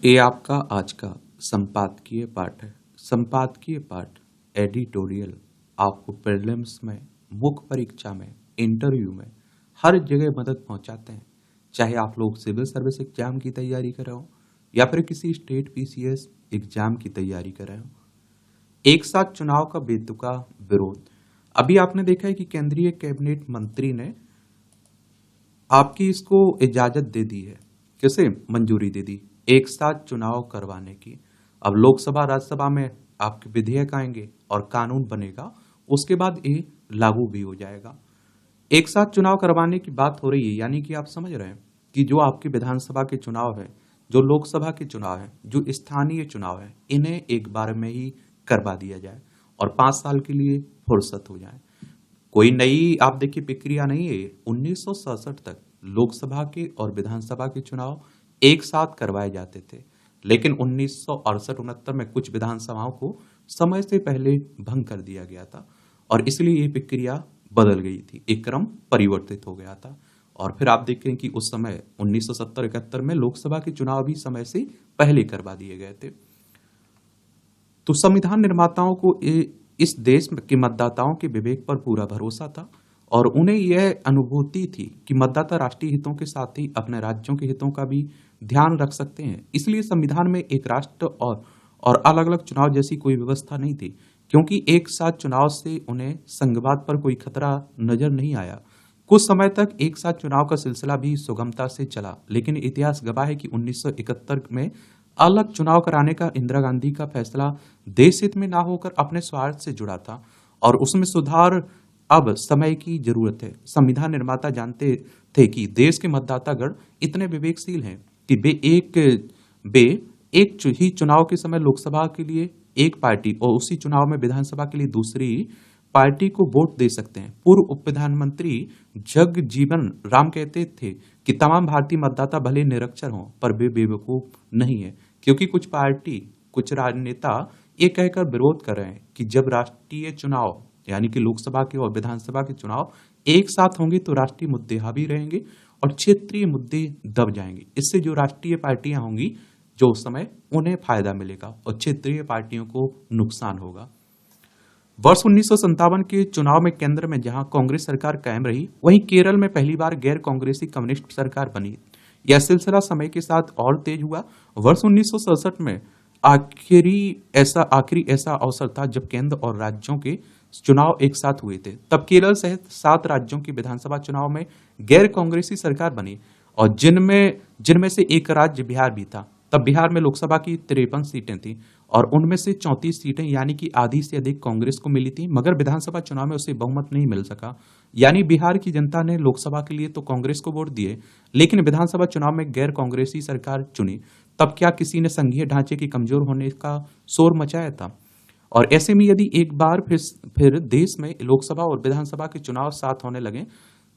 ये आपका आज का संपादकीय पाठ है। संपादकीय पाठ एडिटोरियल आपको प्रीलिम्स में, मुख्य परीक्षा में, इंटरव्यू में हर जगह मदद पहुंचाते हैं। चाहे आप लोग सिविल सर्विस एग्जाम की तैयारी कर रहे हो या फिर किसी स्टेट पीसीएस एग्जाम की तैयारी कर रहे हो। एक साथ चुनाव का बेतुका विरोध। अभी आपने देखा है कि केंद्रीय कैबिनेट मंत्री ने आपकी इसको इजाजत दे दी है। किसे मंजूरी दे दी? एक साथ चुनाव करवाने की। अब लोकसभा राज्यसभा में आपके विधेयक आएंगे और कानून बनेगा, उसके बाद ये लागू भी हो जाएगा। एक साथ चुनाव करवाने की बात हो रही है, यानी कि आप समझ रहे हैं कि जो आपकी विधानसभा के चुनाव है, जो लोकसभा के चुनाव है, जो स्थानीय चुनाव है, इन्हें एक बार में ही करवा दिया जाए और 5 साल के लिए फुर्सत हो जाए। कोई नई आप देखिए प्रक्रिया नहीं है। 1967 तक लोकसभा के और विधानसभा के चुनाव एक साथ करवाए जाते थे, लेकिन 1968-69 में कुछ विधानसभाओं को समय से पहले भंग कर दिया गया था और इसलिए ये प्रक्रिया बदल गई थी, एक क्रम परिवर्तित हो गया था। और फिर आप देखें कि उस समय 1970-71 में लोकसभा के चुनाव भी समय से पहले करवा दिए गए थे। तो संविधान निर्माताओं को इस देश के मतदाताओं के विवेक पर पूरा भरोसा था और उन्हें यह अनुभूति थी कि मतदाता राष्ट्रीय हितों के साथ ही अपने राज्यों के हितों का भी ध्यान रख सकते हैं। इसलिए संविधान में एक राष्ट्र और अलग अलग चुनाव जैसी कोई व्यवस्था नहीं थी, क्योंकि एक साथ चुनाव से उन्हें संघवाद पर कोई खतरा नजर नहीं आया। कुछ समय तक एक साथ चुनाव का सिलसिला भी सुगमता से चला, लेकिन इतिहास गवाह है कि 1971 में अलग चुनाव कराने का इंदिरा गांधी का फैसला देश हित में ना होकर अपने स्वार्थ से जुड़ा था और उसमें सुधार अब समय की जरूरत है। संविधान निर्माता जानते थे कि देश के मतदातागण इतने विवेकशील हैं कि वे एक ही चुनाव के समय लोकसभा के लिए एक पार्टी और उसी चुनाव में विधानसभा के लिए दूसरी पार्टी को वोट दे सकते हैं। पूर्व उप प्रधानमंत्री जगजीवन राम कहते थे कि तमाम भारतीय मतदाता भले निरक्षर हों पर वे बेवकूफ नहीं है, क्योंकि कुछ पार्टी, कुछ राजनेता ये कहकर विरोध कर रहे हैं कि जब राष्ट्रीय चुनाव यानी कि लोकसभा के और विधानसभा के चुनाव एक साथ होंगे तो राष्ट्रीय मुद्दे हावी रहेंगे और क्षेत्रीय मुद्दे दब जाएंगे। इससे जो राष्ट्रीय पार्टियां होंगी, जो उस समय उन्हें फायदा मिलेगा और क्षेत्रीय पार्टियों को नुकसान होगा। वर्ष 1957 के चुनाव में केंद्र में जहां कांग्रेस सरकार कायम रही, वहीं केरल में पहली बार गैर कांग्रेसी कम्युनिस्ट सरकार बनी। यह सिलसिला समय के साथ और तेज हुआ। वर्ष 1967 में आखिरी ऐसा अवसर था जब केंद्र और राज्यों के चुनाव एक साथ हुए थे। तब केरल सहित 7 राज्यों की विधानसभा चुनाव में गैर कांग्रेसी सरकार बनी और जिनमें से एक राज्य बिहार भी था। तब बिहार में लोकसभा की 53 सीटें थी और उनमें से 34 सीटें यानी कि आधी से अधिक कांग्रेस को मिली थी, मगर विधानसभा चुनाव में उसे बहुमत नहीं मिल सका। यानी बिहार की जनता ने लोकसभा के लिए तो कांग्रेस को वोट दिए, लेकिन विधानसभा चुनाव में गैर कांग्रेसी सरकार चुनी। तब क्या किसी ने संघीय ढांचे की कमजोर होने का शोर मचाया था? और ऐसे में यदि एक बार फिर देश में लोकसभा और विधानसभा के चुनाव साथ होने लगे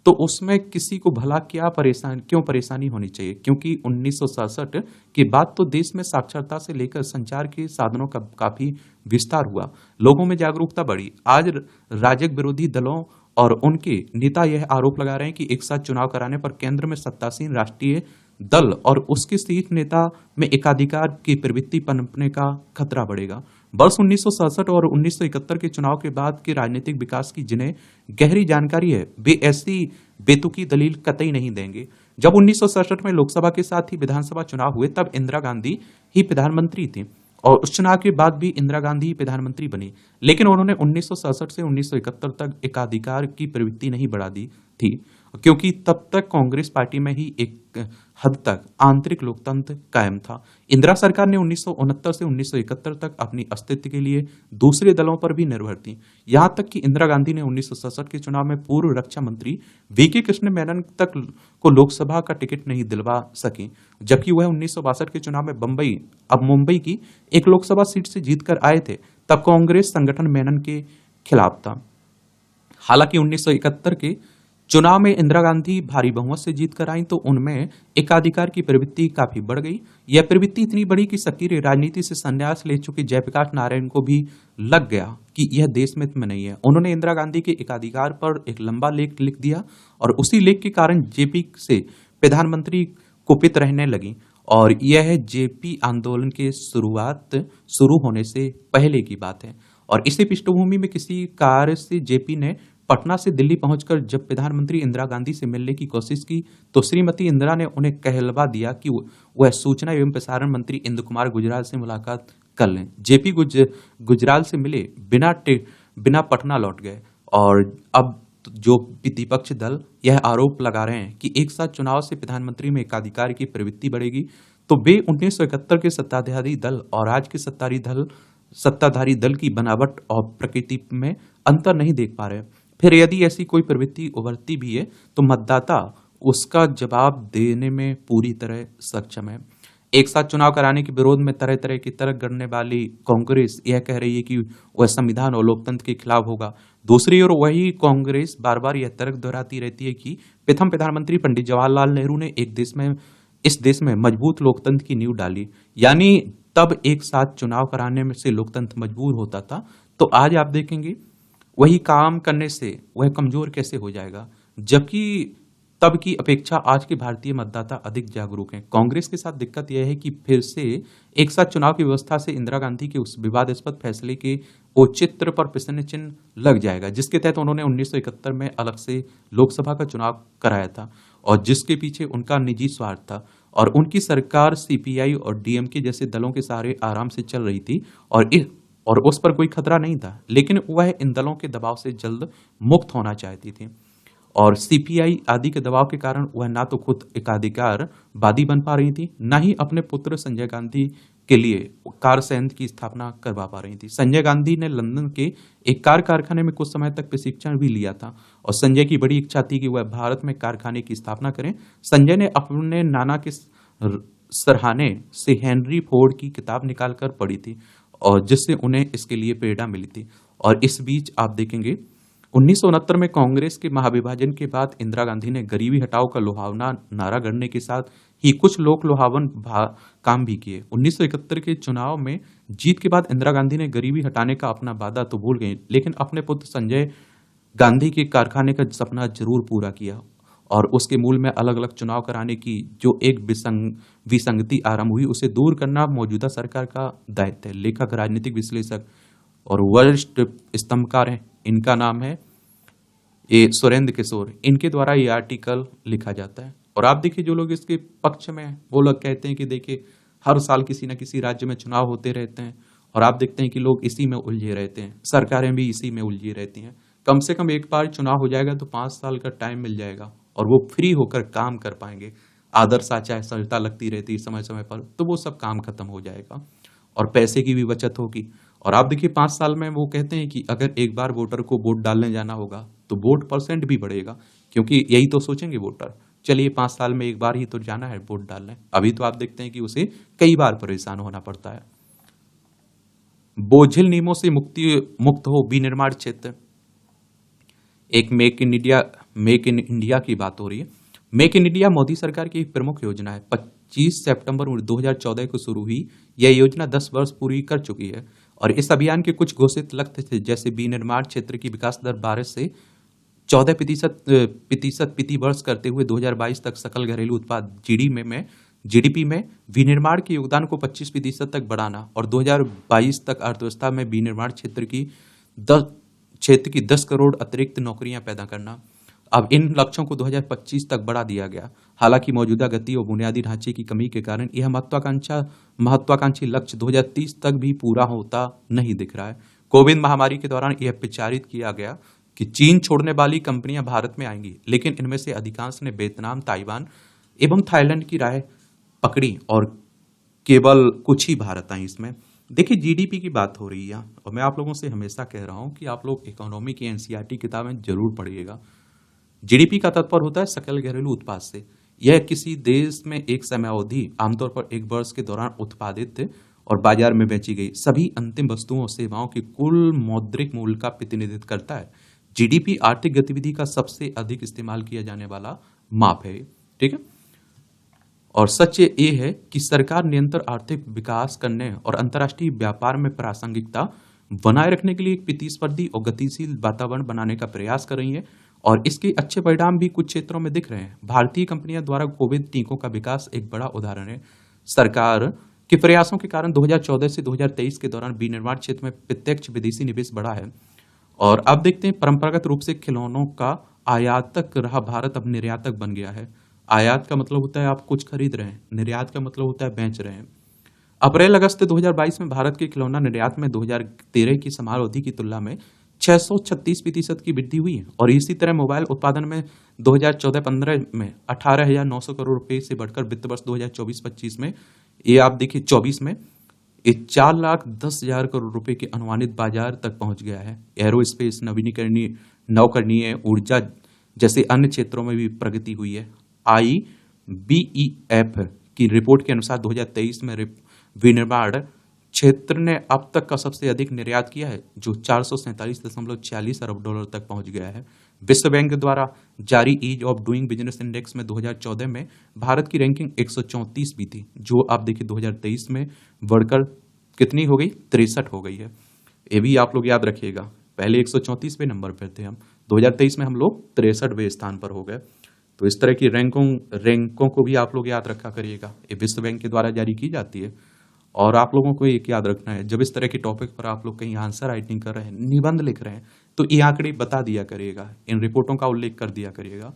तो उसमें किसी को भला क्यों परेशानी होनी चाहिए? क्योंकि 1967 के बाद तो देश में साक्षरता से लेकर संचार के साधनों का काफी विस्तार हुआ, लोगों में जागरूकता बढ़ी। आज राजग विरोधी दलों और उनके नेता यह आरोप लगा रहे हैं कि एक साथ चुनाव कराने पर केंद्र में सत्तासीन राष्ट्रीय दल और उसके शीर्ष नेता में एकाधिकार की प्रवृत्ति पनपने का खतरा बढ़ेगा। वर्ष 1967 और 1971 के चुनाव के बाद के राजनीतिक विकास की जिन्हें गहरी जानकारी है, वे ऐसी बेतुकी दलील कतई नहीं देंगे। जब 1967 में लोकसभा के साथ ही विधानसभा चुनाव हुए, तब इंदिरा गांधी ही प्रधानमंत्री थी और उस चुनाव के बाद भी इंदिरा गांधी ही प्रधानमंत्री बनी, लेकिन उन्होंने 1967 से 1971 तक एकाधिकार की प्रवृत्ति नहीं बढ़ा दी थी, क्योंकि तब तक कांग्रेस पार्टी में ही एक हद तक आंतरिक लोकतंत्र कायम था। इंदिरा सरकार ने 1969 से 1971 तक अपनी अस्तित्व के लिए दूसरे दलों पर भी निर्भर थी। यहां तक कि इंदिरा गांधी ने 1967 के चुनाव में पूर्व रक्षा मंत्री वीके कृष्ण मेनन तक को लोकसभा का टिकट नहीं दिलवा सकी, जबकि वह 1962 के चुनाव में मुंबई की एक लोकसभा सीट से जीतकर आए थे। तब कांग्रेस संगठन मेनन के खिलाफ था। हालांकि 1971 के चुनाव में इंदिरा गांधी भारी बहुमत से जीतकर आई तो उनमें एकाधिकार की प्रवृत्ति काफी बढ़ गई। यह प्रवृत्ति इतनी बड़ी कि सक्रिय राजनीति से संन्यास ले चुके जयप्रकाश नारायण को भी लग गया कि यह देश में नहीं है। उन्होंने इंदिरा गांधी के एकाधिकार पर एक लंबा लेख लिख दिया और उसी लेख के कारण जेपी से प्रधानमंत्री कुपित रहने लगी और यह है जेपी आंदोलन के शुरू होने से पहले की बात है। और इसी पृष्ठभूमि में किसी कार्य से जेपी ने पटना से दिल्ली पहुंचकर जब प्रधानमंत्री इंदिरा गांधी से मिलने की कोशिश की तो श्रीमती इंदिरा ने उन्हें कहलवा दिया कि वह सूचना एवं प्रसारण मंत्री इंदु कुमार गुजराल से मुलाकात कर लें। जेपी गुजराल से मिले बिना पटना लौट गए। और अब जो विपक्ष दल यह आरोप लगा रहे हैं कि एक साथ चुनाव से प्रधानमंत्री में एकाधिकार की प्रवृत्ति बढ़ेगी, तो वे 1971 के सत्ताधारी दल और आज के सत्ताधारी दल की बनावट और प्रकृति में अंतर नहीं देख पा रहे। फिर यदि ऐसी कोई प्रवृत्ति उभरती भी है तो मतदाता उसका जवाब देने में पूरी तरह सक्षम है। एक साथ चुनाव कराने के विरोध में तरह तरह की तर्क गढ़ने वाली कांग्रेस यह कह रही है कि वह संविधान और लोकतंत्र के खिलाफ होगा। दूसरी ओर वही कांग्रेस बार बार यह तर्क दोहराती रहती है कि प्रथम प्रधानमंत्री पंडित जवाहरलाल नेहरू ने इस देश में मजबूत लोकतंत्र की नींव डाली, यानी तब एक साथ चुनाव कराने में से लोकतंत्र मजबूर होता था। तो आज आप देखेंगे वही काम करने से वह कमजोर कैसे हो जाएगा, जबकि तब की अपेक्षा आज के भारतीय मतदाता अधिक जागरूक हैं। कांग्रेस के साथ दिक्कत यह है कि फिर से एक साथ चुनाव की व्यवस्था से इंदिरा गांधी के उस विवादास्पद फैसले के औचित्य पर प्रश्न चिन्ह लग जाएगा, जिसके तहत उन्होंने 1971 में अलग से लोकसभा का चुनाव कराया था और जिसके पीछे उनका निजी स्वार्थ था। और उनकी सरकार सीपीआई और डीएमके जैसे दलों के सहारे आराम से चल रही थी और उस पर कोई खतरा नहीं था, लेकिन वह इन दलों के दबाव से जल्द मुक्त होना चाहती थी। और सीपीआई आदि के दबाव के कारण वह ना तो खुद एकाधिकारवादी बन पा रही थी, ना ही अपने पुत्र संजय गांधी के लिए कार संयंत्र की स्थापना करवा पा रही थी। संजय गांधी ने लंदन के एक कार कारखाने में कुछ समय तक प्रशिक्षण भी लिया था और संजय की बड़ी इच्छा थी कि वह भारत में कारखाने की स्थापना करें। संजय ने अपने नाना के सराहने से हेनरी फोर्ड की किताब निकालकर पढ़ी थी और जिससे उन्हें इसके लिए प्रेरणा मिली थी। और इस बीच आप देखेंगे 1969 में कांग्रेस के महाविभाजन के बाद इंदिरा गांधी ने गरीबी हटाओ का लुभावना नारा गढ़ने के साथ ही कुछ लोक लुभावन काम भी किए। 1971 के चुनाव में जीत के बाद इंदिरा गांधी ने गरीबी हटाने का अपना वादा तो भूल गई, लेकिन अपने पुत्र संजय गांधी के कारखाने का सपना जरूर पूरा किया और उसके मूल में अलग अलग चुनाव कराने की जो एक विसंगति आरंभ हुई उसे दूर करना मौजूदा सरकार का दायित्व है। लेखक, राजनीतिक विश्लेषक और वरिष्ठ स्तंभकार हैं, इनका नाम है ये सुरेंद्र किशोर, इनके द्वारा ये आर्टिकल लिखा जाता है। और आप देखिए जो लोग इसके पक्ष में हैं वो लोग कहते हैं कि देखिए हर साल किसी न किसी राज्य में चुनाव होते रहते हैं और आप देखते हैं कि लोग इसी में उलझे रहते हैं, सरकारें भी इसी में उलझी रहती हैं। कम से कम एक बार चुनाव हो जाएगा तो 5 साल का टाइम मिल जाएगा और वो फ्री होकर काम कर पाएंगे। आदर्श आचार संहिता लगती रहती है समय समय पर, तो वो सब काम खत्म हो जाएगा और पैसे की भी बचत होगी। और आप देखिए 5 साल में वो कहते हैं कि अगर एक बार वोटर को वोट डालने जाना होगा तो वोट परसेंट भी बढ़ेगा, क्योंकि यही तो सोचेंगे वोटर, चलिए 5 साल में एक बार ही तो जाना है वोट डालने। अभी तो आप देखते हैं कि उसे कई बार परेशान होना पड़ता है। बोझिल नियमों से मुक्त हो विनिर्माण क्षेत्र। एक मेक इन इंडिया की बात हो रही है। मेक इन इंडिया मोदी सरकार की एक प्रमुख योजना है। 25 सितंबर 2014 को शुरू हुई यह योजना 10 वर्ष पूरी कर चुकी है और इस अभियान के कुछ घोषित लक्ष्य थे, जैसे विनिर्माण क्षेत्र की विकास दर 12 से 14% प्रति वर्ष करते हुए 2022 तक सकल घरेलू उत्पाद जीडीपी में विनिर्माण के योगदान को 25% तक बढ़ाना और 2022 तक अर्थव्यवस्था में विनिर्माण क्षेत्र की 10 करोड़ अतिरिक्त नौकरियां पैदा करना। अब इन लक्ष्यों को 2025 तक बढ़ा दिया गया। हालांकि मौजूदा गति और बुनियादी ढांचे की कमी के कारण यह महत्वाकांक्षी लक्ष्य 2030 तक भी पूरा होता नहीं दिख रहा है। कोविड महामारी के दौरान यह प्रचारित किया गया कि चीन छोड़ने वाली कंपनियां भारत में आएंगी, लेकिन इनमें से अधिकांश ने वियतनाम, ताइवान एवं थाईलैंड की राह पकड़ी और केवल कुछ ही भारत आई। इसमें देखिए जीडीपी की बात हो रही है और मैं आप लोगों से हमेशा कह रहा हूं कि आप लोग इकोनॉमी की एनसीईआरटी किताबें जरूर पढ़िएगा। जीडीपी का तात्पर्य होता है सकल घरेलू उत्पाद से। यह किसी देश में एक समयावधि, आमतौर पर एक वर्ष के दौरान उत्पादित और बाजार में बेची गई सभी अंतिम वस्तुओं और सेवाओं के कुल मौद्रिक मूल्य का प्रतिनिधित्व करता है। जीडीपी आर्थिक गतिविधि का सबसे अधिक इस्तेमाल किया जाने वाला माप है, ठीक है। और सच ये है कि सरकार निरंतर आर्थिक विकास करने और अंतर्राष्ट्रीय व्यापार में प्रासंगिकता बनाए रखने के लिए एक प्रतिस्पर्धी और गतिशील वातावरण बनाने का प्रयास कर रही है और इसके अच्छे परिणाम भी कुछ क्षेत्रों में दिख रहे हैं। भारतीय कंपनियों द्वारा कोविड टीकों का विकास एक बड़ा उदाहरण है। सरकार के प्रयासों के कारण 2014 से 2023 के दौरान विनिर्माण क्षेत्र में प्रत्यक्ष विदेशी निवेश बढ़ा है। और अब देखते हैं, परंपरागत रूप से खिलौनों का आयातक रहा भारत अब निर्यातक बन गया है। आयात का मतलब होता है आप कुछ खरीद रहे हैं, निर्यात का मतलब होता है बेच रहे हैं। अप्रैल अगस्त 2022 में भारत के खिलौना निर्यात में 2013 की समान अवधि की तुलना में 636% की वृद्धि हुई है। और इसी तरह मोबाइल उत्पादन में 2014-15 में 18,900 करोड़ रुपए से बढ़कर वित्त वर्ष 2024-25 में, ये आप देखिए 24 में, ये 4,10,000 करोड़ रुपए के अनुमानित बाजार तक पहुंच गया है। एरोस्पेस, नवीनीकरणीय नवकरणीय ऊर्जा जैसे अन्य क्षेत्रों में भी प्रगति हुई है। IBEF की रिपोर्ट के अनुसार 2023 में विनिर्माण क्षेत्र ने अब तक का सबसे अधिक निर्यात किया है, जो 447.46 अरब डॉलर तक पहुंच गया है। विश्व बैंक द्वारा जारी ease of doing business index में 2014 में भारत की रैंकिंग 134 भी थी, जो आप देखिए 2023 में बढ़कर कितनी हो गई, 63 हो गई है। ये भी आप लोग याद रखिएगा, पहले 134वें नंबर पर थे हम, 2023 में हम लोग 63वें स्थान पर हो गए। तो इस तरह की रैंकों को भी आप लोग याद रखा करिएगा, ये विश्व बैंक के द्वारा जारी की जाती है। और आप लोगों को एक याद रखना है, जब इस तरह के टॉपिक पर आप लोग कहीं आंसर राइटिंग कर रहे हैं, निबंध लिख रहे हैं, तो ये आंकड़े बता दिया करिएगा, इन रिपोर्टों का उल्लेख कर दिया करिएगा।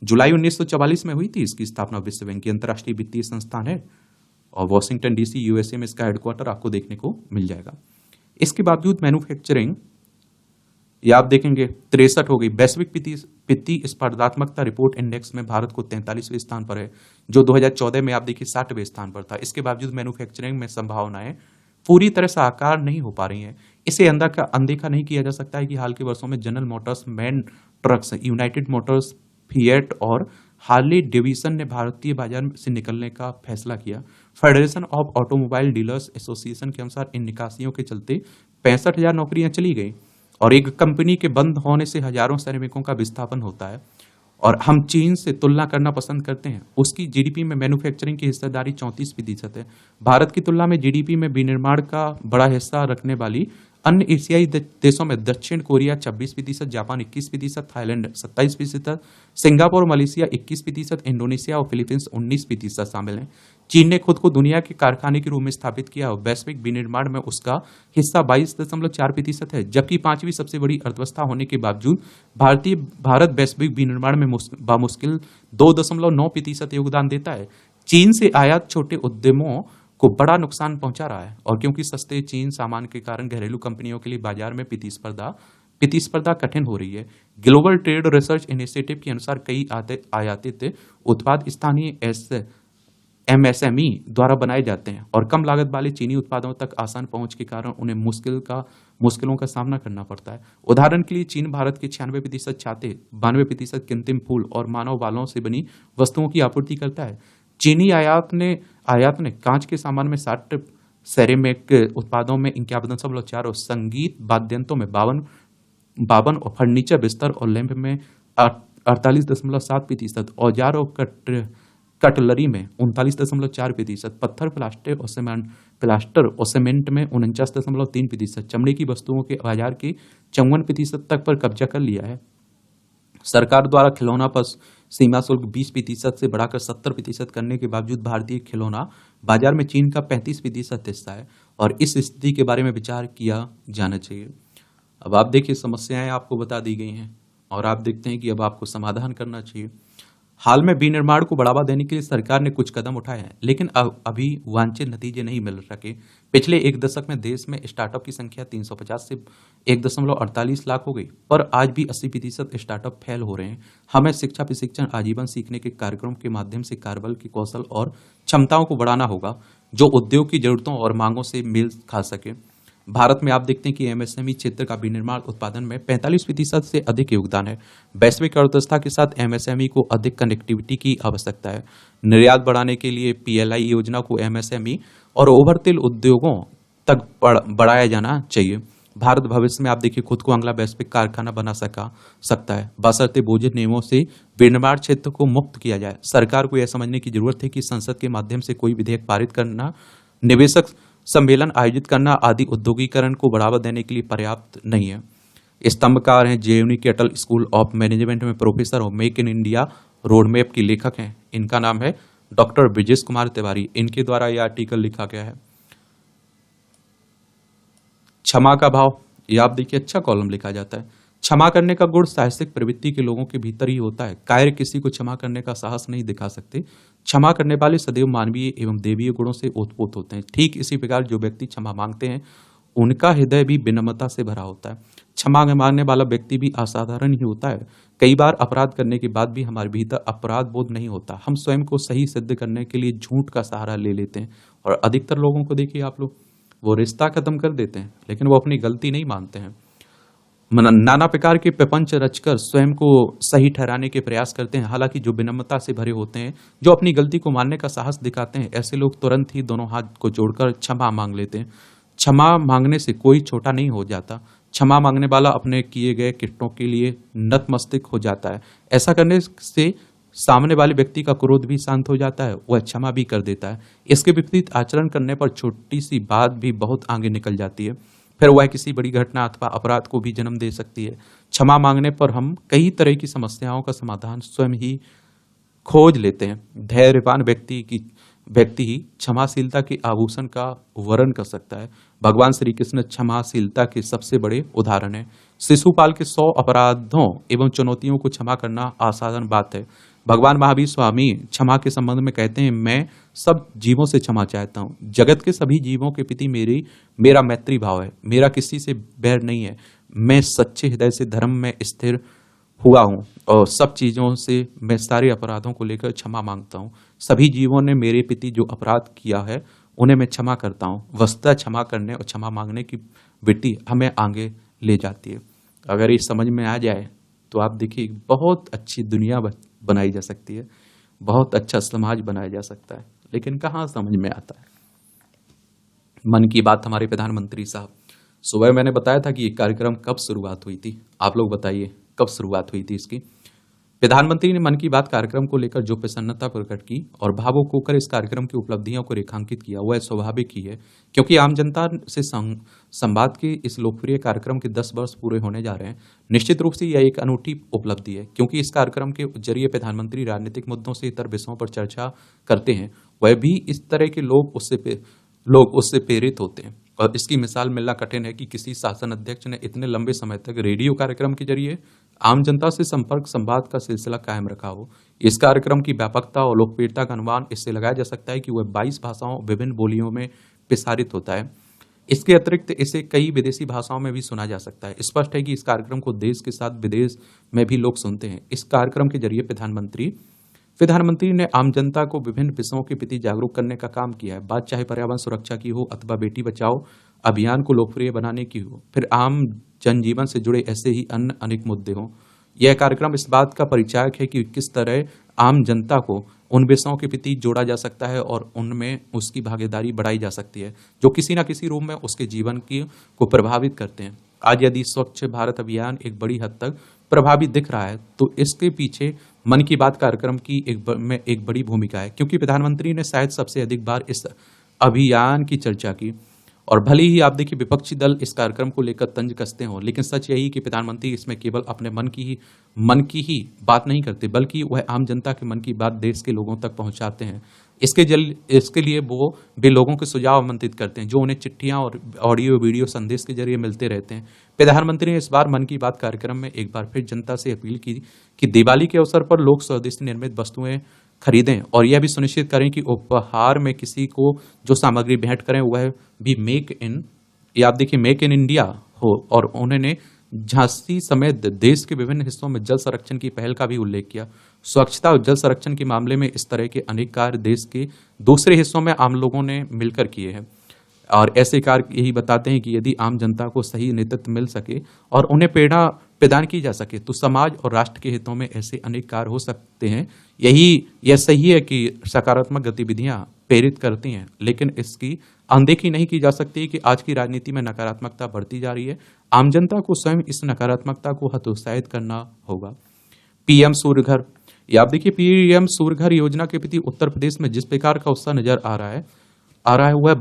जुलाई 1944 में हुई थी इसकी स्थापना, विश्व बैंक की अंतर्राष्ट्रीय वित्तीय संस्थान है, और वॉशिंगटन DC USA में इसका हेडक्वार्टर आपको देखने को मिल जाएगा। इसके बावजूद मैन्युफैक्चरिंग, ये आप देखेंगे 63 हो गई। वैश्विक वित्तीय स्पर्धात्मकता रिपोर्ट इंडेक्स में भारत को 43वें स्थान पर है, जो 2014 में आप देखिए 60वें स्थान पर था। इसके बावजूद मैन्युफैक्चरिंग में संभावनाएं पूरी तरह से आकार नहीं हो पा रही हैं। इसे अनदेखा नहीं किया जा सकता है कि हाल के वर्षों में general Motors, man trucks, United Motors, fiat और हार्ले डेविसन ने भारतीय बाजार से निकलने का फैसला किया। Federation of automobile dealers association के अनुसार इन निकासियों के चलते 65,000 नौकरियां चली गई, और एक कंपनी के बंद होने से हजारों श्रमिकों का विस्थापन होता है। और हम चीन से तुलना करना पसंद करते हैं, उसकी जीडीपी में मैन्युफैक्चरिंग की हिस्सेदारी 34% है। भारत की तुलना में जीडीपी में विनिर्माण का बड़ा हिस्सा रखने वाली अन्य एशियाई देशों में दक्षिण Korea 26%, Japan 21%, Thailand 27%, Singapore, Malaysia 21%, Indonesia और फिलीपींस 19% शामिल हैं। चीन ने खुद को दुनिया के कारखाने के रूप में स्थापित किया और वैश्विक विनिर्माण में उसका हिस्सा 22.4% है, जबकि 5वीं सबसे बड़ी अर्थव्यवस्था होने के बावजूद भारत वैश्विक विनिर्माण में बामुश्किल 2.9% योगदान देता है। चीन से आयात छोटे उद्यमों को बड़ा नुकसान पहुंचा रहा है, और क्योंकि सस्ते चीन सामान के कारण घरेलू कंपनियों के लिए बाजार में प्रतिस्पर्धा कठिन हो रही है। ग्लोबल ट्रेड रिसर्च इनिशिएटिव के अनुसार कई आयातित उत्पाद स्थानीय MSME द्वारा बनाए जाते हैं, और कम लागत वाले चीनी उत्पादों तक आसान पहुंच के कारण उन्हें मुश्किलों का सामना करना पड़ता है। उदाहरण के लिए चीन भारत के 96% छाते, 92% कृत्रिम फूल और मानव बालों से बनी वस्तुओं की आपूर्ति करता है। चीनी आयात ने कांच के सामान में 60, सेरेमिक उत्पादों में 51.4 और संगीत वाद्ययंत्रों में 52 और फर्नीचर, बिस्तर और लैंप में 48.7%, औजार और कटलरी में 39.4%, पत्थर, प्लास्टर और सीमेंट में 49.3%, चमड़े की वस्तुओं के बाजार के 54% तक पर कब्जा कर लिया है। सरकार द्वारा खिलौना पर सीमा शुल्क 20% से बढ़ाकर 70% करने के बावजूद भारतीय खिलौना बाजार में चीन का 35% हिस्सा है, और इस स्थिति के बारे में विचार किया जाना चाहिए। अब आप देखिए, समस्याएं आपको बता दी गई हैं, और आप देखते हैं कि अब आपको समाधान करना चाहिए। हाल में विनिर्माण को बढ़ावा देने के लिए सरकार ने कुछ कदम उठाए हैं, लेकिन अभी वांछित नतीजे नहीं मिल सके। पिछले एक दशक में देश में स्टार्टअप की संख्या 350 से 1.48 लाख हो गई, पर आज भी 80% स्टार्टअप फेल हो रहे हैं। हमें शिक्षा, प्रशिक्षण, आजीवन सीखने के कार्यक्रम के माध्यम से कार्यबल के कौशल और क्षमताओं को बढ़ाना होगा, जो उद्योग की जरूरतों और मांगों से मेल खा सके। भारत में आप देखते हैं कि MSME क्षेत्र का विनिर्माण उत्पादन में 45% से अधिक योगदान है। वैश्विक अर्थव्यवस्था के साथ MSME को अधिक कनेक्टिविटी की आवश्यकता है। निर्यात बढ़ाने के लिए PLI योजना को MSME और ओवरतिल उद्योगों तक बढ़ाया जाना चाहिए। भारत भविष्य में आप देखिए खुद को अगला वैश्विक कारखाना बना सकता है, बशर्ते बोझिल नियमों से विनिर्माण क्षेत्र को मुक्त किया जाए। सरकार को यह समझने की जरूरत है कि संसद के माध्यम से कोई विधेयक पारित करना, निवेशक सम्मेलन आयोजित करना आदि उद्योगीकरण को बढ़ावा देने के लिए पर्याप्त नहीं है। स्तंभकार हैं JUNI के अटल स्कूल ऑफ मैनेजमेंट में प्रोफेसर और make in India road map की लेखक हैं। इनका नाम है डॉक्टर ब्रिजेश कुमार तिवारी, इनके द्वारा यह आर्टिकल लिखा गया है। क्षमा का भाव, ये आप देखिए अच्छा कॉलम लिखा जाता है। क्षमा करने का गुण साहसिक प्रवृत्ति के लोगों के भीतर ही होता है। कायर किसी को क्षमा करने का साहस नहीं दिखा सकते। क्षमा करने वाले सदैव मानवीय एवं देवीय गुणों से ओतप्रोत होते हैं। ठीक इसी प्रकार जो व्यक्ति क्षमा मांगते हैं उनका हृदय भी विनम्रता से भरा होता है। क्षमा मांगने वाला व्यक्ति भी असाधारण ही होता है। कई बार अपराध करने के बाद भी हमारे भीतर अपराध बोध नहीं होता। हम स्वयं को सही सिद्ध करने के लिए झूठ का सहारा ले लेते हैं। और अधिकतर लोगों को देखिए आप लोग, वो रिश्ता खत्म कर देते हैं लेकिन वो अपनी गलती नहीं मानते हैं। नाना प्रकार के प्रपंच रचकर स्वयं को सही ठहराने के प्रयास करते हैं। हालांकि जो विनम्रता से भरे होते हैं, जो अपनी गलती को मानने का साहस दिखाते हैं, ऐसे लोग तुरंत ही दोनों हाथ को जोड़कर क्षमा मांग लेते हैं। क्षमा मांगने से कोई छोटा नहीं हो जाता। क्षमा मांगने वाला अपने किए गए कृत्यों के लिए नतमस्तक हो जाता है। ऐसा करने से सामने वाले व्यक्ति का क्रोध भी शांत हो जाता है, वह क्षमा भी कर देता है। इसके विपरीत आचरण करने पर छोटी सी बात भी बहुत आगे निकल जाती है, फिर वह किसी बड़ी घटना अथवा अपराध को भी जन्म दे सकती है। क्षमा मांगने पर हम कई तरह की समस्याओं का समाधान स्वयं ही खोज लेते हैं। धैर्यवान व्यक्ति ही क्षमाशीलता के आभूषण का वर्ण कर सकता है। भगवान श्री कृष्ण क्षमाशीलता के सबसे बड़े उदाहरण है। शिशुपाल के 100 अपराधों एवं चुनौतियों को क्षमा करना असाधारण बात है। भगवान महावीर स्वामी क्षमा के संबंध में कहते हैं, मैं सब जीवों से क्षमा चाहता हूँ। जगत के सभी जीवों के प्रति मेरा मैत्री भाव है। मेरा किसी से बैर नहीं है। मैं सच्चे हृदय से धर्म में स्थिर हुआ हूँ और सब चीजों से मैं सारे अपराधों को लेकर क्षमा मांगता हूँ। सभी जीवों ने मेरे प्रति जो अपराध किया है उन्हें मैं क्षमा करता हूँ। वस्तुतः क्षमा करने और क्षमा मांगने की वृत्ति हमें आगे ले जाती है। अगर ये समझ में आ जाए तो आप देखिए बहुत अच्छी दुनिया बनाई जा सकती है, बहुत अच्छा समाज बनाया जा सकता है। लेकिन कहाँ समझ में आता है। मन की बात हमारे प्रधानमंत्री साहब, सुबह मैंने बताया था कि ये कार्यक्रम कब शुरुआत हुई थी, आप लोग बताइए कब शुरुआत हुई थी इसकी। प्रधानमंत्री ने मन की बात कार्यक्रम को लेकर जो प्रसन्नता प्रकट की और भावुक होकर इस कार्यक्रम की उपलब्धियों को रेखांकित किया, वह स्वाभाविक ही है, क्योंकि आम जनता से संवाद के इस लोकप्रिय कार्यक्रम के 10 वर्ष पूरे होने जा रहे हैं। निश्चित रूप से यह एक अनूठी उपलब्धि है, क्योंकि इस कार्यक्रम के जरिए प्रधानमंत्री राजनीतिक मुद्दों से इतर विषयों पर चर्चा करते हैं। वह भी इस तरह के लोग उससे प्रेरित होते हैं। और इसकी मिसाल मिलना कठिन है कि किसी शासन अध्यक्ष ने इतने लंबे समय तक रेडियो कार्यक्रम के जरिए आम जनता से संपर्क संवाद का सिलसिला कायम रखा हो। इस कार्यक्रम की व्यापकता और लोकप्रियता का अनुमान इससे लगाया जा सकता है कि वह 22 भाषाओं विभिन्न बोलियों में प्रसारित होता है। इसके अतिरिक्त इसे कई विदेशी भाषाओं में भी सुना जा सकता है। स्पष्ट है कि इस कार्यक्रम को देश के साथ विदेश में भी लोग सुनते हैं। इस कार्यक्रम के जरिए प्रधानमंत्री ने आम जनता को विभिन्न विषयों के प्रति जागरूक करने का काम किया है। बात चाहे पर्यावरण सुरक्षा की हो अथवा बेटी बचाओ अभियान को लोकप्रिय बनाने की हो, फिर आम जनजीवन से जुड़े ऐसे ही अन्य अनेक मुद्दे हों। यह कार्यक्रम इस बात का परिचायक है कि किस तरह आम जनता को उन विषयों के प्रति जोड़ा जा सकता है और उनमें उसकी भागीदारी बढ़ाई जा सकती है जो किसी न किसी रूप में उसके जीवन को प्रभावित करते हैं। आज यदि स्वच्छ भारत अभियान एक बड़ी हद तक प्रभावी दिख रहा है तो इसके पीछे मन की बात कार्यक्रम की एक बड़ी भूमिका है, क्योंकि प्रधानमंत्री ने शायद सबसे अधिक बार इस अभियान की चर्चा की। और भले ही आप देखिए विपक्षी दल इस कार्यक्रम को लेकर तंज कसते हों, लेकिन सच यही कि प्रधानमंत्री इसमें केवल अपने मन की ही बात नहीं करते, बल्कि वह आम जनता के मन की बात देश के लोगों तक पहुंचाते हैं। इसके लिए वो भी लोगों के सुझाव आमंत्रित करते हैं जो उन्हें चिट्ठियां और ऑडियो वीडियो संदेश के जरिए मिलते रहते हैं। प्रधानमंत्री ने इस बार मन की बात कार्यक्रम में एक बार फिर जनता से अपील की कि दिवाली के अवसर पर लोग स्वदेशी निर्मित वस्तुएं खरीदें और यह भी सुनिश्चित करें कि उपहार में किसी को जो सामग्री भेंट करें वह भी मेक इन इंडिया हो। और उन्होंने झांसी समेत देश के विभिन्न हिस्सों में जल संरक्षण की पहल का भी उल्लेख किया। स्वच्छता और जल संरक्षण के मामले में इस तरह के अनेक कार्य देश के दूसरे हिस्सों में आम लोगों ने मिलकर किए हैं और ऐसे कार्य यही बताते हैं कि यदि आम जनता को सही नेतृत्व मिल सके और उन्हें प्रेरणा प्रदान की जा सके तो समाज और राष्ट्र के हितों में ऐसे अनेक कार्य हो सकते हैं। यह सही है कि सकारात्मक गतिविधियां प्रेरित करती हैं, लेकिन इसकी अनदेखी नहीं की जा सकती कि आज की राजनीति में नकारात्मकता बढ़ती जा रही है। आम जनता को स्वयं इस नकारात्मकता को हतोत्साहित करना होगा। पीएम सूर्यघर, या आप देखिए पीएम सूर्यघर योजना के प्रति उत्तर प्रदेश में जिस प्रकार का उत्साह नजर आ रहा है वह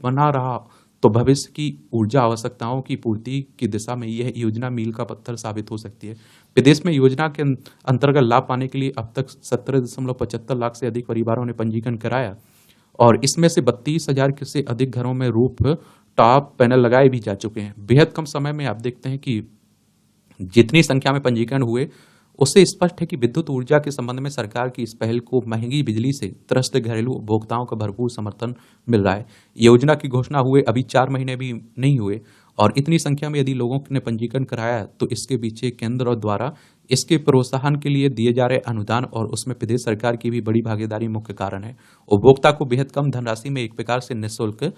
बना रहा तो भविष्य की ऊर्जा आवश्यकताओं की पूर्ति की दिशा में यह योजना मील का पत्थर साबित हो सकती है। विदेश में योजना के अंतर्गत लाभ पाने के लिए अब तक 17.75 लाख से अधिक परिवारों ने पंजीकरण कराया और इसमें से 32,000 से अधिक घरों में रूफ टॉप पैनल लगाए भी जा चुके हैं। बेहद कम समय में आप देखते हैं कि जितनी संख्या में पंजीकरण हुए, उससे स्पष्ट है कि विद्युत ऊर्जा के संबंध में सरकार की इस पहल को महंगी बिजली से त्रस्त घरेलू उपभोक्ताओं का भरपूर समर्थन मिल रहा है। योजना की घोषणा हुए अभी 4 महीने भी नहीं हुए और इतनी संख्या में यदि लोगों ने पंजीकरण कराया तो इसके पीछे केंद्र और द्वारा इसके प्रोत्साहन के लिए दिए जा रहे अनुदान और उसमें प्रदेश सरकार की भी बड़ी भागीदारी मुख्य कारण है। उपभोक्ता को बेहद कम धनराशि में एक प्रकार से निःशुल्क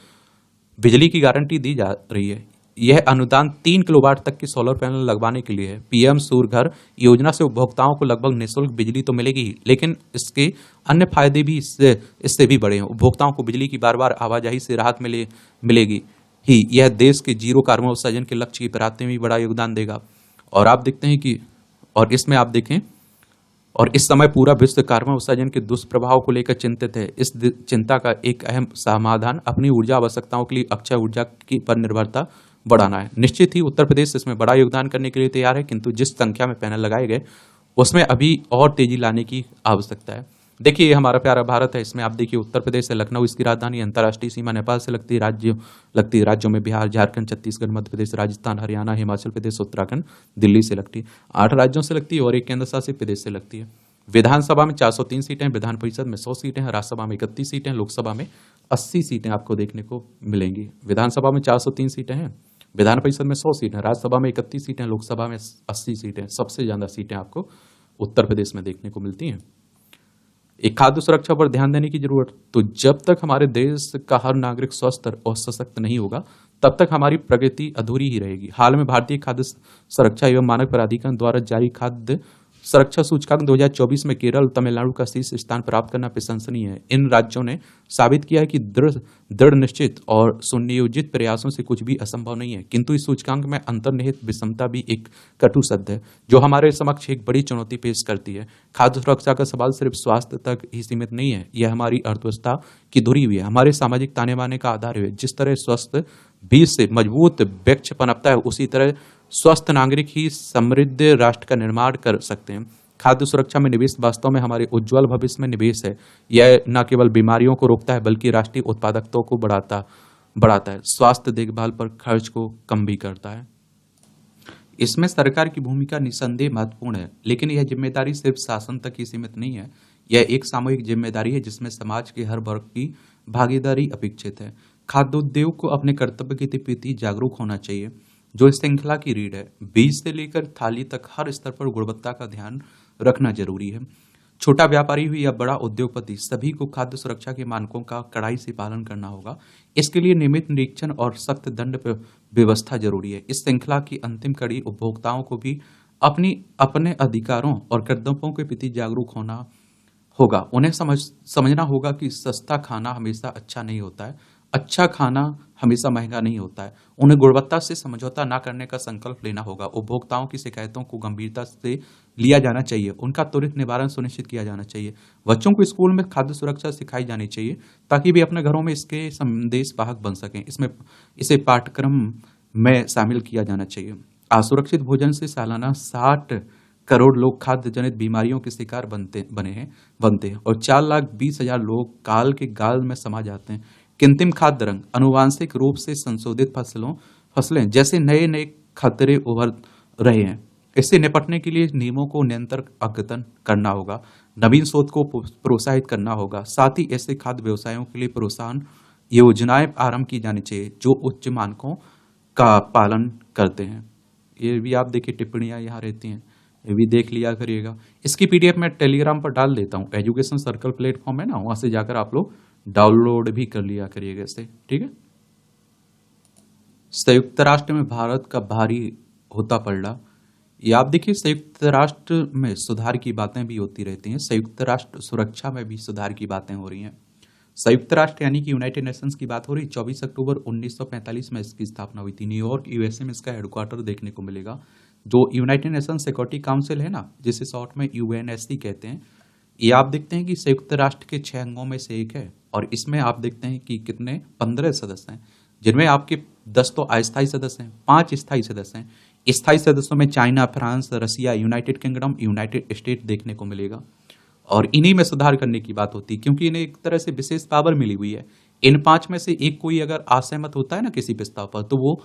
बिजली की गारंटी दी जा रही है। यह अनुदान 3 किलोवाट तक की सोलर पैनल लगवाने के लिए है। पीएम सूर्य घर योजना से उपभोक्ताओं को लगभग निःशुल्क बिजली तो मिलेगी ही, लेकिन इसके अन्य फायदे भी इससे भी बड़े हैं। उपभोक्ताओं को बिजली की बार बार आवाजाही से राहत मिलेगी ही। यह देश के जीरो कार्बन उत्सर्जन के लक्ष्य की प्राप्ति में भी बड़ा योगदान देगा। और आप देखते हैं कि इसमें आप देखें और इस समय पूरा विश्व कार्बन उत्सर्जन के दुष्प्रभाव को लेकर चिंतित है। इस चिंता का एक अहम समाधान अपनी ऊर्जा आवश्यकताओं के लिए अक्षय ऊर्जा की पर निर्भरता बढ़ाना है। निश्चित ही उत्तर प्रदेश इसमें बड़ा योगदान करने के लिए तैयार है, किंतु जिस संख्या में पैनल लगाए गए उसमें अभी और तेजी लाने की आवश्यकता है। देखिए, ये हमारा प्यारा भारत है। इसमें आप देखिए उत्तर प्रदेश से लखनऊ इसकी राजधानी, अंतर्राष्ट्रीय सीमा नेपाल से लगती है, राज्यों में बिहार, झारखंड, छत्तीसगढ़, मध्य प्रदेश, राजस्थान, हरियाणा, हिमाचल प्रदेश, उत्तराखंड, दिल्ली से लगती है। 8 राज्यों से लगती है और एक केंद्र शासित प्रदेश से लगती है। विधानसभा में 403 सीटें, विधान परिषद में 100 सीटें, राज्यसभा में 31 सीटें, लोकसभा में 80 सीटें आपको देखने को मिलेंगी। विधानसभा में 403 सीटें हैं, विधान परिषद में 100 सीटें, राज्यसभा में 31 सीटें, लोकसभा में 80 सीटें। सबसे ज्यादा सीटें आपको उत्तर प्रदेश में देखने को मिलती हैं। एक खाद्य सुरक्षा पर ध्यान देने की जरूरत, तो जब तक हमारे देश का हर नागरिक स्वस्थ और सशक्त नहीं होगा तब तक हमारी प्रगति अधूरी ही रहेगी। हाल में भारतीय खाद्य सुरक्षा एवं मानक प्राधिकरण द्वारा जारी खाद्य सुरक्षा सूचकांक 2024 में केरल, तमिलनाडु का शीर्ष स्थान प्राप्त करना प्रशंसनीय है। इन राज्यों ने साबित किया है कि दृढ़ निश्चित और सुनियोजित प्रयासों से कुछ भी असंभव नहीं है, किंतु इस सूचकांक में अंतर्निहित विषमता भी एक कटु शब्द है जो हमारे समक्ष एक बड़ी चुनौती पेश करती है। खाद्य सुरक्षा का सवाल सिर्फ स्वास्थ्य तक ही सीमित नहीं है, यह हमारी अर्थव्यवस्था की धुरी भी है, हमारे सामाजिक ताने बाने का आधार है। जिस तरह स्वस्थ बीज से मजबूत वृक्ष पनपता है, उसी तरह स्वस्थ नागरिक ही समृद्ध राष्ट्र का निर्माण कर सकते हैं। खाद्य सुरक्षा में निवेश वास्तव में हमारे उज्जवल भविष्य में निवेश है। यह न केवल बीमारियों को रोकता है बल्कि राष्ट्रीय उत्पादकता को बढ़ाता है, स्वास्थ्य देखभाल पर खर्च को कम भी करता है। इसमें सरकार की भूमिका निस्संदेह महत्वपूर्ण है, लेकिन यह जिम्मेदारी सिर्फ शासन तक ही सीमित नहीं है। यह एक सामूहिक जिम्मेदारी है जिसमें समाज के हर वर्ग की भागीदारी अपेक्षित है। खाद्य उद्योग को अपने कर्तव्य के प्रति जागरूक होना चाहिए, जो इस श्रृंखला की रीढ़ है। बीज से लेकर थाली तक हर स्तर पर गुणवत्ता का ध्यान रखना जरूरी है। छोटा व्यापारी हुई या बड़ा उद्योगपति, सभी को खाद्य सुरक्षा के मानकों का कड़ाई से पालन करना होगा। इसके लिए नियमित निरीक्षण और सख्त दंड व्यवस्था जरूरी है। इस श्रृंखला की अंतिम कड़ी उपभोक्ताओं को भी अपने अधिकारों और कर्तव्यों के प्रति जागरूक होना होगा। उन्हें समझना होगा कि सस्ता खाना हमेशा अच्छा नहीं होता है, अच्छा खाना हमेशा महंगा नहीं होता है। उन्हें गुणवत्ता से समझौता न करने का संकल्प लेना होगा। उपभोक्ताओं की शिकायतों को गंभीरता से लिया जाना चाहिए, उनका त्वरित निवारण सुनिश्चित किया जाना चाहिए। बच्चों को स्कूल में खाद्य सुरक्षा सिखाई जानी चाहिए ताकि वे अपने घरों में इसके संदेश वाहक बन सकें। इसे पाठ्यक्रम में शामिल किया जाना चाहिए। असुरक्षित भोजन से सालाना 60 करोड़ लोग खाद्य जनित बीमारियों के शिकार बनते हैं और 4,20,000 लोग काल के गाल में समा जाते हैं। कृत्रिम खाद्य रंग, अनुवांशिक रूप से संशोधित फसलें जैसे नए नए खतरे उभर रहे हैं। इससे निपटने के लिए नियमों को निरंतर अद्यतन करना होगा, नवीन शोध को प्रोत्साहित करना होगा। साथ ही ऐसे खाद्य व्यवसायों के लिए प्रोत्साहन योजनाएं आरंभ की जानी चाहिए जो उच्च मानकों का पालन करते हैं। ये भी आप देखिए, टिप्पणियां यहाँ रहती हैं, ये भी देख लिया करिएगा। इसकी पीडीएफ मैं टेलीग्राम पर डाल देता हूँ, एजुकेशन सर्कल प्लेटफॉर्म है ना, वहां से जाकर आप लोग डाउनलोड भी कर लिया करिएगा इसे, ठीक है। संयुक्त राष्ट्र में भारत का भारी होता पलड़ा, ये आप देखिए, संयुक्त राष्ट्र में सुधार की बातें भी होती रहती हैं। संयुक्त राष्ट्र सुरक्षा में भी सुधार की बातें हो रही हैं। संयुक्त राष्ट्र यानी कि यूनाइटेड नेशंस की बात हो रही। 24 अक्टूबर 1945 में इसकी स्थापना हुई थी। न्यूयॉर्क यूएसए में इसका हेडक्वार्टर देखने को मिलेगा। जो यूनाइटेड नेशन सिक्योरिटी काउंसिल है ना, जिसे शॉर्ट में यूएनएससी कहते हैं, ये आप देखते हैं कि संयुक्त राष्ट्र के 6 अंगों में से एक है और इसमें आप देखते हैं कि कितने 15 सदस्य हैं। जिनमें आपके 10 तो अस्थायी सदस्य हैं, 5 स्थायी सदस्य हैं। स्थायी सदस्यों में चाइना, फ्रांस, रसिया, यूनाइटेड किंगडम, यूनाइटेड स्टेट देखने को मिलेगा। और इन्हीं में सुधार करने की बात होती है, क्योंकि इन्हें एक तरह से विशेष पावर मिली हुई है। इन 5 में से एक कोई अगर असहमत होता है ना किसी प्रस्ताव पर, तो वो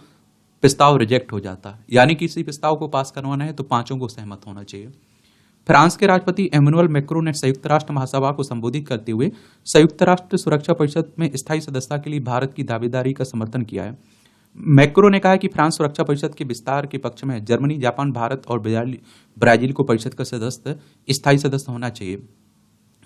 प्रस्ताव रिजेक्ट हो जाता है। यानी किसी प्रस्ताव को पास करवाना है तो पांचों को सहमत होना चाहिए। फ्रांस के राष्ट्रपति एमेनुअल मैक्रों ने संयुक्त राष्ट्र महासभा को संबोधित करते हुए संयुक्त राष्ट्र सुरक्षा परिषद में स्थायी सदस्यता के लिए भारत की दावेदारी का समर्थन किया है। मैक्रो ने कहा है कि फ्रांस सुरक्षा परिषद के विस्तार के पक्ष में है। जर्मनी, जापान, भारत और ब्राजील को परिषद का सदस्य स्थायी सदस्य होना चाहिए।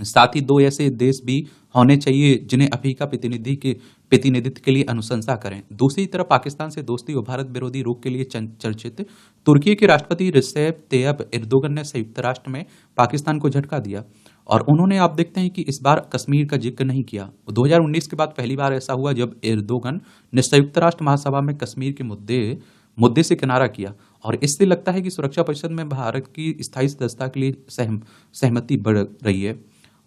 साथ ही 2 ऐसे देश भी होने चाहिए जिन्हें अफ्रीका प्रतिनिधित्व के लिए अनुशंसा करें। दूसरी तरफ पाकिस्तान से दोस्ती और भारत विरोधी रुख के लिए चर्चित तुर्की के राष्ट्रपति रिसेप तैयब एर्दोगन ने संयुक्त राष्ट्र में पाकिस्तान को झटका दिया और उन्होंने, आप देखते हैं कि इस बार कश्मीर का जिक्र नहीं किया। 2019 के बाद पहली बार ऐसा हुआ जब एर्दोगन ने संयुक्त राष्ट्र महासभा में कश्मीर के मुद्दे से किनारा किया और इससे लगता है कि सुरक्षा परिषद में भारत की स्थायी सदस्यता के लिए सहमति बढ़ रही है।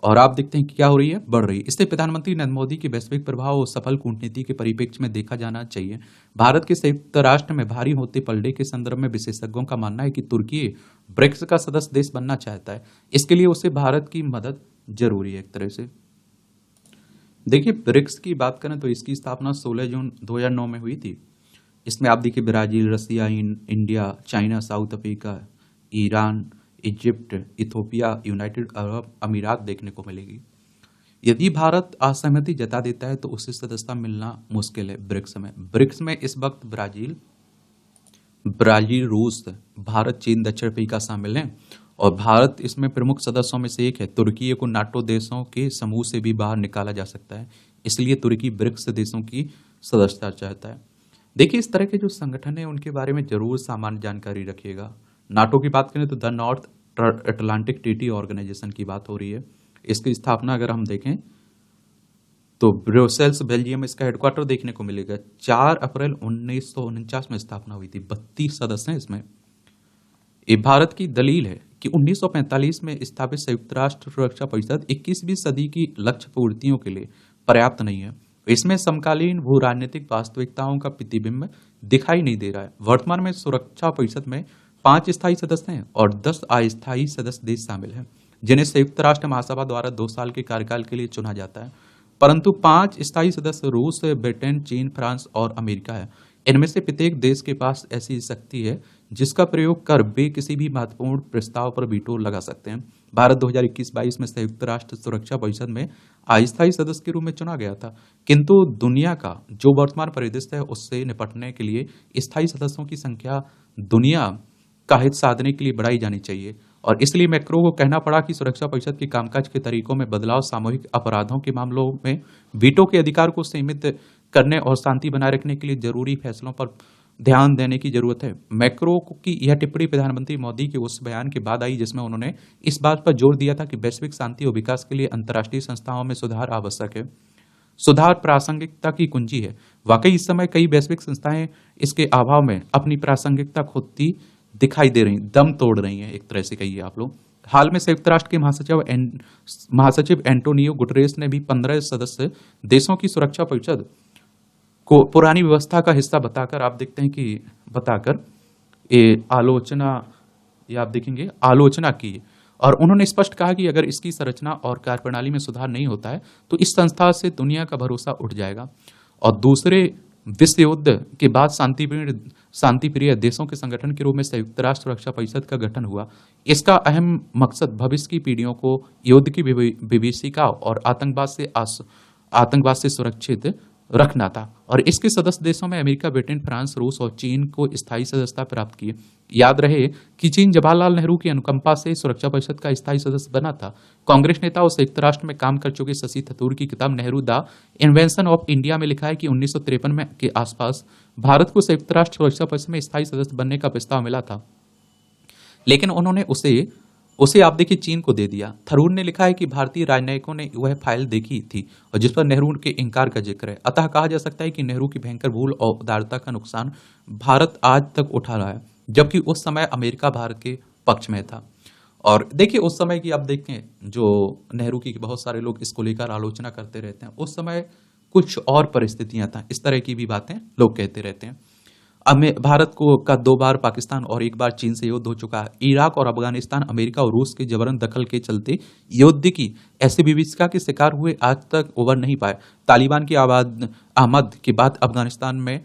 और आप देखते हैं कि क्या हो रही है, बढ़ रही है। इससे प्रधानमंत्री नरेंद्र मोदी के वैश्विक प्रभाव और सफल कूटनीति के परिप्रेक्ष्य में देखा जाना चाहिए। भारत के संयुक्त राष्ट्र में भारी होते पलड़े के संदर्भ में विशेषज्ञों का मानना है कि तुर्की ब्रिक्स का सदस्य देश बनना चाहता है। इसके लिए उसे भारत की मदद जरूरी है एक तरह से। देखिए, ब्रिक्स की बात करें तो इसकी स्थापना 16 जून 2009 में हुई थी। इसमें आप देखिए Brazil, Russia, India, China, South Africa, Iran, Egypt, Ethiopia, United Arab अमीरात देखने को मिलेगी। यदि भारत असहमति जता देता है तो उसे सदस्यता मिलना मुश्किल है ब्रिक्स में। ब्रिक्स में इस वक्त ब्राजील, रूस, भारत, चीन, दक्षिण अफ्रीका शामिल हैं और भारत इसमें प्रमुख सदस्यों में से एक है। तुर्की को नाटो देशों के समूह से भी बाहर निकाला जा सकता है, इसलिए तुर्की ब्रिक्स देशों की सदस्यता चाहता है। देखिए, इस तरह के जो संगठन है उनके बारे में जरूर सामान्य जानकारी रखिएगा। नाटो की बात करें तो the North Atlantic Treaty Organization की बात हो रही है। इसकी स्थापना अगर हम देखें तो ब्रुसेल्स, बेल्जियम इसका हेडक्वार्टर देखने को मिलेगा। 4 अप्रैल 1949 में स्थापना हुई थी। 32 सदस्य हैं इसमें। ये भारत की दलील है कि 1945 में स्थापित संयुक्त राष्ट्र सुरक्षा परिषद 21वीं सदी की लक्ष्य पूर्तियों के लिए पर्याप्त नहीं है। इसमें समकालीन भू राजनीतिक वास्तविकताओं का प्रतिबिंब दिखाई नहीं दे रहा है। वर्तमान में सुरक्षा परिषद में 5 स्थायी सदस्य हैं और 10 अस्थायी सदस्य देश शामिल हैं, जिन्हें संयुक्त राष्ट्र महासभा द्वारा 2 साल के कार्यकाल के लिए चुना जाता है। परंतु 5 स्थायी सदस्य रूस, ब्रिटेन, चीन, फ्रांस और अमेरिका है। इनमें से प्रत्येक देश के पास ऐसी शक्ति है जिसका प्रयोग कर वे किसी भी महत्वपूर्ण प्रस्ताव पर वीटो लगा सकते हैं। भारत 2021-22 में संयुक्त राष्ट्र सुरक्षा परिषद में अस्थायी सदस्य के रूप में चुना गया था, किंतु दुनिया का जो वर्तमान परिदृश्य है उससे निपटने के लिए स्थायी सदस्यों की संख्या दुनिया का हित साधने के लिए बढ़ाई जानी चाहिए। और इसलिए मैक्रो को कहना पड़ा कि सुरक्षा परिषद के कामकाज के तरीकों में बदलाव, सामूहिक अपराधों के मामलों में वीटो के अधिकार को सीमित करने और शांति बनाए रखने के लिए जरूरी फैसलों पर ध्यान देने की जरूरत है। मैक्रो की यह टिप्पणी प्रधानमंत्री मोदी के उस बयान के बाद आई जिसमें उन्होंने इस बात पर जोर दिया था कि वैश्विक शांति और विकास के लिए अंतर्राष्ट्रीय संस्थाओं में सुधार आवश्यक है। सुधार प्रासंगिकता की कुंजी है। वाकई इस समय कई वैश्विक संस्थाएं इसके अभाव में अपनी प्रासंगिकता खोती दिखाई दे रही, दम तोड़ रही हैं, एक तरह से कहिए आप लोग। हाल में संयुक्त राष्ट्र के महासचिव एंटोनियो गुटरेस ने भी 15 सदस्य देशों की सुरक्षा परिषद को पुरानी व्यवस्था का हिस्सा बताकर, आप देखते हैं कि बताकर ये आलोचना की और उन्होंने स्पष्ट कहा कि अगर इसकी संरचना और कार्यप्रणाली में सुधार नहीं होता है तो इस संस्था से दुनिया का भरोसा उठ जाएगा। और दूसरे विश्व युद्ध के बाद शांतिप्रिय देशों के संगठन के रूप में संयुक्त राष्ट्र सुरक्षा परिषद का गठन हुआ। इसका अहम मकसद भविष्य की पीढ़ियों को युद्ध की विभीषिका और आतंकवाद से सुरक्षित रखना था। और इसके सदस्य देशों में अमेरिका, ब्रिटेन, फ्रांस, रूस और चीन को स्थायी सदस्यता प्राप्त की। याद रहे कि चीन जवाहरलाल नेहरू की अनुकंपा से सुरक्षा परिषद का स्थायी सदस्य बना था। कांग्रेस नेता और संयुक्त राष्ट्र में काम कर चुके शशि थरूर की किताब Nehru the invention of India में लिखा है कि 1953 में के आसपास भारत को संयुक्त राष्ट्र सुरक्षा परिषद में स्थायी सदस्य बनने का प्रस्ताव मिला था, लेकिन उन्होंने उसे आप देखिए चीन को दे दिया। थरूर ने लिखा है कि भारतीय राजनयिकों ने वह फाइल देखी थी और जिस पर नेहरू के इनकार का जिक्र है। अतः कहा जा सकता है कि नेहरू की भयंकर भूल और उदारता का नुकसान भारत आज तक उठा रहा है, जबकि उस समय अमेरिका भारत के पक्ष में था। और देखिए उस समय की आप देखें जो नेहरू की बहुत सारे लोग इसको लेकर आलोचना करते रहते हैं। उस समय कुछ और परिस्थितियां था, इस तरह की भी बातें लोग कहते रहते हैं। भारत को का 2 बार पाकिस्तान और 1 बार चीन से युद्ध हो चुका है। इराक और अफगानिस्तान अमेरिका और रूस के जबरन दखल के चलते युद्ध की ऐसी विभीषिका के शिकार हुए, आज तक उबर नहीं पाए। तालिबान की आमद के बाद अफगानिस्तान में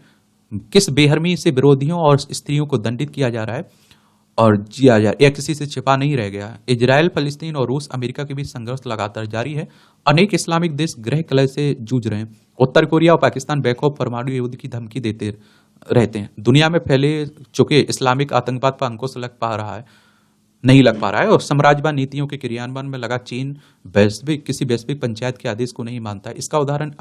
किस बेरहमी से विरोधियों और स्त्रियों को दंडित किया जा रहा है और जिया जा यह किसी से छिपा नहीं रह गया। इजराइल, फलस्तीन और रूस अमेरिका के बीच संघर्ष लगातार जारी है। अनेक इस्लामिक देश गृह कलह से जूझ रहे हैं। उत्तर कोरिया और पाकिस्तान बैकऑफ परमाणु युद्ध की धमकी देते रहते हैं। दुनिया में फैले चुके इस्लामिक आतंकवाद पर अंकुश नहीं लग पा रहा है और साम्राज्यवाद नीतियों के क्रियान्वयन में लगा चीन किसी वैश्विक पंचायत के आदेश को नहीं मानता है। इसका उदाहरण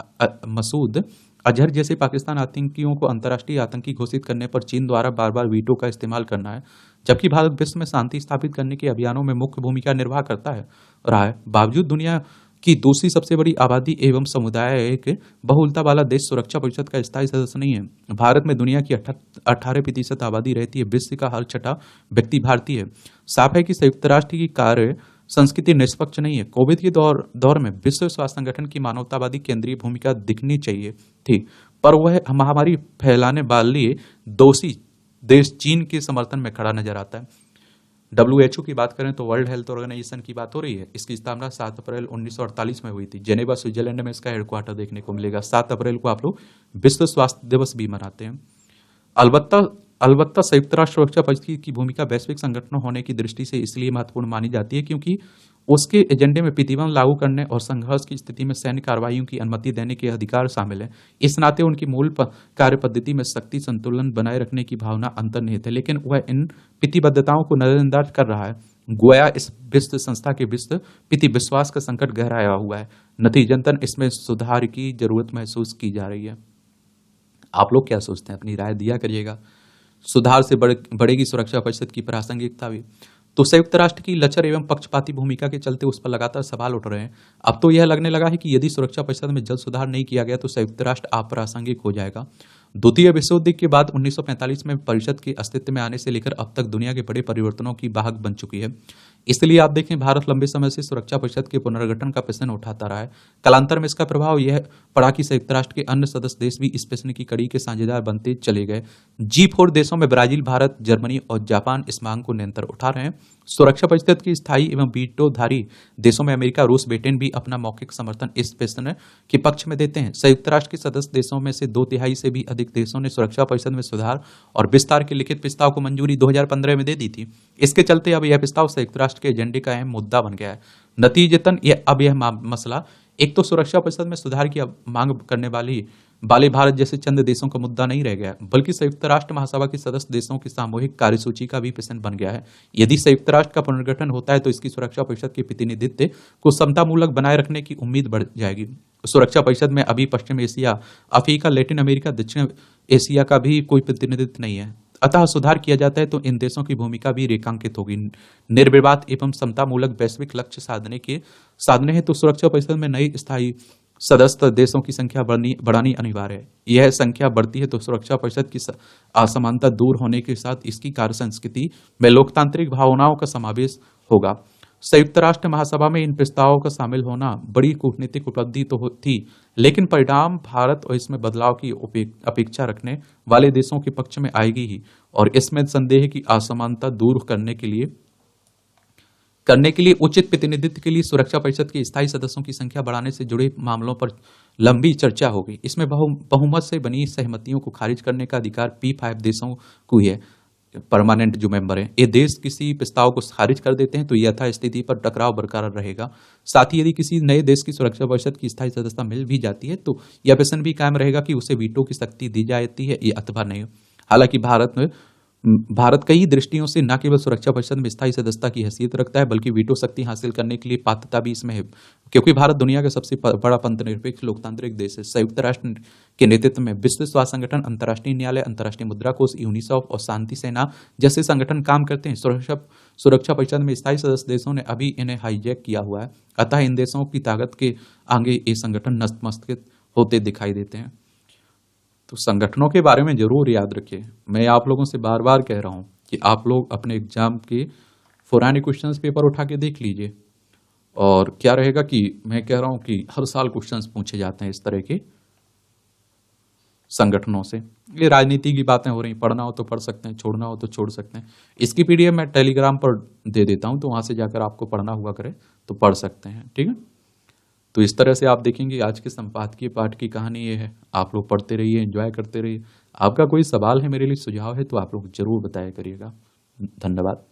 मसूद अजहर जैसे पाकिस्तान आतंकियों को अंतर्राष्ट्रीय आतंकी घोषित करने पर चीन द्वारा बार बार वीटो का इस्तेमाल करना है, जबकि भारत विश्व में शांति स्थापित करने के अभियानों में मुख्य भूमिका निर्वाह करता है रहा है। बावजूद दुनिया की दूसरी सबसे बड़ी आबादी एवं समुदाय एक बहुलता वाला देश सुरक्षा परिषद का स्थायी सदस्य नहीं है। भारत में दुनिया की 18% आबादी रहती है। विश्व का हर छठा व्यक्ति भारतीय है। साफ है कि संयुक्त राष्ट्र की कार्य संस्कृति निष्पक्ष नहीं है। कोविड के दौर में विश्व स्वास्थ्य संगठन की मानवतावादी केंद्रीय भूमिका दिखनी चाहिए थी, पर वह महामारी फैलाने वाले दोषी देश चीन के समर्थन में खड़ा नजर आता है। WHO की बात करें तो वर्ल्ड हेल्थ ऑर्गेनाइजेशन की बात हो रही है। इसकी स्थापना 7 अप्रैल 1948 में हुई थी। जेनेवा, स्विट्जरलैंड में इसका हेडक्वार्टर देखने को मिलेगा। 7 अप्रैल को आप लोग विश्व स्वास्थ्य दिवस भी मनाते हैं। अलबत्ता संयुक्त राष्ट्र सुरक्षा परिषद की भूमिका वैश्विक संगठन होने की दृष्टि से इसलिए महत्वपूर्ण मानी जाती है क्योंकि उसके एजेंडे में प्रतिबंध लागू करने और संघर्ष की स्थिति में सैन्य कार्रवाइयों की अनुमति देने के अधिकार शामिल है। इस नाते उनकी मूल कार्य पद्धति में शक्ति संतुलन बनाए रखने की भावना अंतर्निहित है, लेकिन वह इन प्रतिबद्धताओं को नजरअंदाज कर रहा है। गोया इस विश्व संस्था के प्रति विश्वास का संकट गहराया हुआ है। नतीजतन इसमें सुधार की जरूरत महसूस की जा रही है। आप लोग क्या सोचते हैं? अपनी राय दिया करिएगा। सुधार से बढ़ेगी सुरक्षा परिषद की प्रासंगिकता भी। तो संयुक्त राष्ट्र की लचर एवं पक्षपाती भूमिका के चलते उस पर लगातार सवाल उठ रहे हैं। अब तो यह लगने लगा है कि यदि सुरक्षा परिषद में जल्द सुधार नहीं किया गया तो संयुक्त राष्ट्र अप्रासंगिक हो जाएगा। द्वितीय विश्व युद्ध के बाद 1945 में परिषद के अस्तित्व में आने से लेकर अब तक दुनिया के बड़े परिवर्तनों की वाहक बन चुकी है। इसलिए आप देखें, भारत लंबे समय से सुरक्षा परिषद के पुनर्गठन का प्रश्न उठाता रहा है। कालांतर में इसका प्रभाव यह पड़ा कि संयुक्त राष्ट्र के अन्य सदस्य देश भी इस प्रश्न की कड़ी के साझेदार बनते चले गए। G4 देशों में ब्राजील, भारत, जर्मनी और जापान इस मांग को निरंतर उठा रहे हैं। सुरक्षा परिषद की स्थायी एवं वीटोधारी देशों में अमेरिका, रूस, ब्रिटेन भी अपना मौखिक समर्थन इस प्रश्न के पक्ष में देते हैं। संयुक्त राष्ट्र के सदस्य देशों में से 2/3 से भी अधिक देशों ने सुरक्षा परिषद में सुधार और विस्तार के लिखित प्रस्ताव को मंजूरी 2015 में दे दी थी। इसके चलते अब यह प्रस्ताव संयुक्त राष्ट्र के एजेंडे का अहम मुद्दा बन गया है। नतीजतन यह मसला एक तो सुरक्षा परिषद में सुधार की मांग करने वाले भारत जैसे चंद देशों का मुद्दा नहीं रह गया, बल्कि संयुक्त राष्ट्र महासभा के सदस्य देशों की सामूहिक कार्यसूची का भी प्रश्न बन गया है। यदि संयुक्त राष्ट्र का पुनर्गठन होता है तो इसकी सुरक्षा परिषद के प्रतिनिधित्व को समतामूलक बनाए रखने की उम्मीद बढ़ जाएगी। सुरक्षा परिषद में अभी पश्चिम एशिया, अफ्रीका, लैटिन अमेरिका, दक्षिण एशिया का भी कोई प्रतिनिधित्व नहीं है। अतः सुधार किया जाता है तो इन देशों की भूमिका भी रेखांकित होगी। निर्विवाद एवं समतामूलक वैश्विक लक्ष्य साधने हैं तो सुरक्षा परिषद में नई स्थायी सदस्य देशों की संख्या बढ़ानी अनिवार्य है। यह संख्या बढ़ती है तो सुरक्षा परिषद की असमानता दूर होने के साथ इसकी कार्य संस्कृति में लोकतांत्रिक भावनाओं का समावेश होगा। संयुक्त राष्ट्र महासभा में इन प्रस्तावों का शामिल होना बड़ी कूटनीतिक उपलब्धि तो थी, लेकिन परिणाम भारत और इसमें बदलाव की अपेक्षा रखने वाले देशों के पक्ष में आएगी ही, और इसमें संदेह की असमानता दूर करने के लिए उचित प्रतिनिधित्व के लिए सुरक्षा परिषद के स्थायी सदस्यों की संख्या बढ़ाने से जुड़े मामलों पर लंबी चर्चा होगी। इसमें बहुमत से बनी सहमतियों को खारिज करने का अधिकार P5 देशों को ही है, परमानेंट जो मेंबर हैं। ये देश किसी प्रस्ताव को खारिज कर देते हैं तो यथास्थिति पर टकराव बरकरार रहेगा। साथ ही यदि किसी नए देश की सुरक्षा परिषद की स्थायी सदस्यता मिल भी जाती है तो यह प्रश्न भी कायम रहेगा कि उसे वीटो की शक्ति दी जाती है या अथवा नहीं। हालांकि भारत कई दृष्टियों से न केवल सुरक्षा परिषद में स्थायी सदस्यता की हैसियत रखता है, बल्कि वीटो शक्ति हासिल करने के लिए पात्रता भी इसमें है, क्योंकि भारत दुनिया का सबसे बड़ा पंथनिरपेक्ष लोकतांत्रिक देश है। संयुक्त राष्ट्र के नेतृत्व में विश्व स्वास्थ्य संगठन, अंतर्राष्ट्रीय न्यायालय, अंतर्राष्ट्रीय मुद्रा कोष, यूनिसेफ और शांति सेना जैसे संगठन काम करते हैं। सुरक्षा परिषद में स्थायी सदस्य देशों ने अभी इन्हें हाईजैक किया हुआ है, अतः इन देशों की ताकत के आगे ये संगठन नतमस्तक होते दिखाई देते हैं। तो संगठनों के बारे में जरूर याद रखिए। मैं आप लोगों से बार बार कह रहा हूं कि आप लोग अपने एग्जाम के पुराने क्वेश्चंस पेपर उठा के देख लीजिए। और क्या रहेगा कि मैं कह रहा हूं कि हर साल क्वेश्चंस पूछे जाते हैं इस तरह के, संगठनों से। ये राजनीति की बातें हो रही, पढ़ना हो तो पढ़ सकते हैं, छोड़ना हो तो छोड़ सकते हैं। इसकी पीडीएफ मैं टेलीग्राम पर दे देता हूँ, तो वहाँ से जाकर आपको पढ़ना हुआ करे तो पढ़ सकते हैं, ठीक है। तो इस तरह से आप देखेंगे आज के संपादकीय पाठ की कहानी ये है। आप लोग पढ़ते रहिए, एंजॉय करते रहिए। आपका कोई सवाल है मेरे लिए, सुझाव है, तो आप लोग जरूर बताया करिएगा। धन्यवाद।